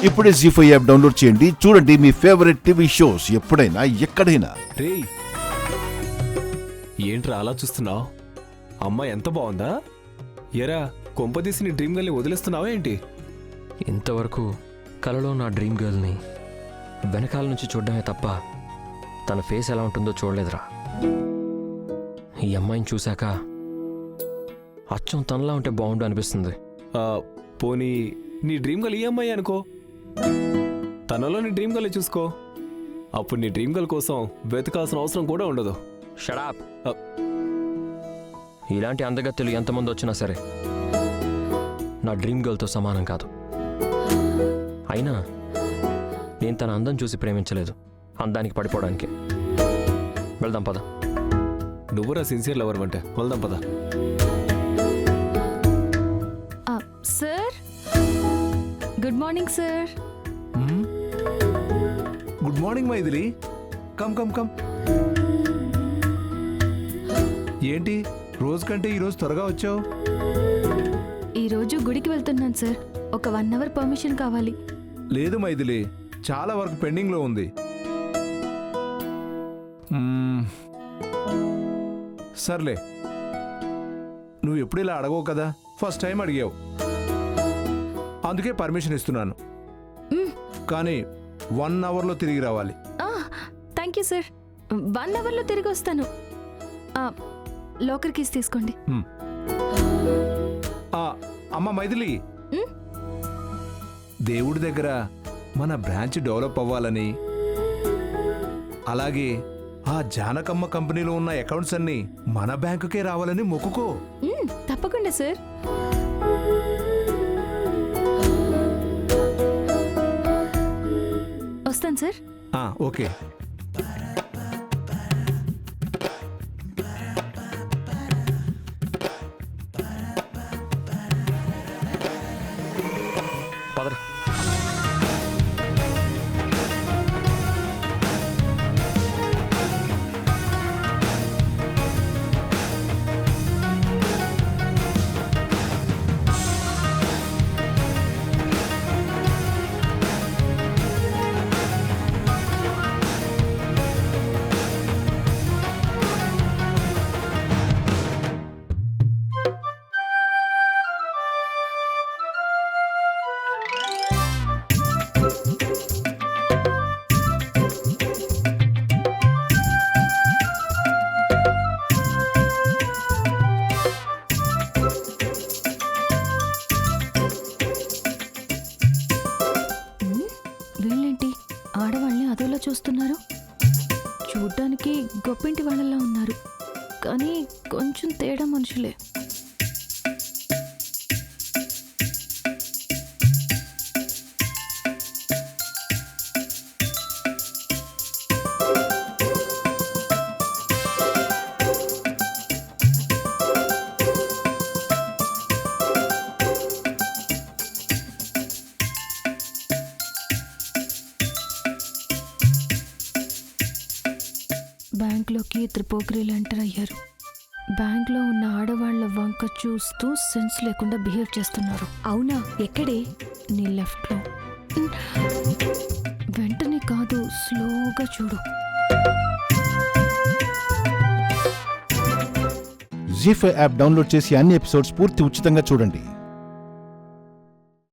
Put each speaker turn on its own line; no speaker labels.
ఇప్పుడే జీ5 app download చేయండి. చూడండి మీ ఫేవరెట్ టీవీ షోస్ ఎప్పుడైనా ఎక్కడైనా.
రేయ్, ఏంట్రా అలా చూస్తున్నావు? అమ్మాయి ఎంత బాగుందా? ఎరా, కొంపదీసి నీ డ్రీమ్ గర్ల్ని వదిలేస్తున్నావా ఏంటి?
ఇంతవరకు కలలో నా డ్రీమ్ గర్ల్ని వెనకాల నుంచి చూడడమే తప్ప తన ఫేస్ ఎలా ఉంటుందో చూడలేదురా. ఈ అమ్మాయిని చూశాక అచ్చం తనలా ఉంటే బాగుండు అనిపిస్తుంది.
పోనీ నీ డ్రీమ్ గర్ల్ ఈ అమ్మాయి అనుకో, తనలో నీ డ్రీమ్ గర్ల్ చూసుకో. అప్పుడు నీ డ్రీమ్ గర్ల్ కోసం వెతకాల్సిన అవసరం కూడా ఉండదు.
షడాప్. ఇలాంటి అందగత్తెలు ఎంతమంది వచ్చినా సరే నా డ్రీమ్ గర్ల్తో సమానం కాదు. అయినా నేను తన అందం చూసి ప్రేమించలేదు, అందానికి పడిపోవడానికి. వెళ్దాం పద.
నువ్వురా సిన్సియర్ లవర్ అంటే. వెళ్దాం పద.
Sir, good morning sir.
Good morning Maithili. Come come come. ఏంటి రోజు కంటే ఈరోజు త్వరగా వచ్చావు?
ఈరోజు గుడికి వెళ్తున్నాను సార్. ఒక 1 అవర్ పర్మిషన్ కావాలి.
లేదు మైథిలి, చాలా వర్క్ పెండింగ్లో ఉంది. సర్లే, నువ్వు ఎప్పుడు ఇలా అడగవు కదా, ఫస్ట్ టైం అడిగావు, అందుకే పర్మిషన్ ఇస్తున్నాను. కానీ 1 అవర్లో తిరిగి రావాలి.
Thank you sir. 1 అవర్లో తిరిగి వస్తాను. లాకర్ కీస్ తీసుకోండి.
అమ్మ మైథిలి, దేవుడి దగ్గర మన బ్రాంచ్ డెవలప్ అవ్వాలని, అలాగే ఆ జానకమ్మ కంపెనీలో ఉన్న అకౌంట్స్ అన్ని మన బ్యాంకుకే రావాలని మొక్కుకో.
తప్పకుండా సార్. వస్తాను సార్.
ఓకే.
పదరా.
వీళ్ళేంటి ఆడవాళ్ళని అదోలా చూస్తున్నారు? చూడ్డానికి గొప్పింటి వాళ్ళలా ఉన్నారు, కానీ కొంచెం తేడా మనుషులే. బ్యాంక్లోకి 2 పోకిరీలు ఎంటర్ అయ్యారు. బ్యాంక్లో ఉన్న ఆడవాళ్ల వంక చూస్తూ సెన్స్ లేకుండా బిహేవ్ చేస్తున్నారు. అవునా? ఎక్కడే? నీ లెఫ్ట్లో. వెంటనే కాదు, స్లోగా చూడు.
జీ5 యాప్ డౌన్లోడ్ చేసి అన్ని ఎపిసోడ్స్ పూర్తి ఉచితంగా చూడండి.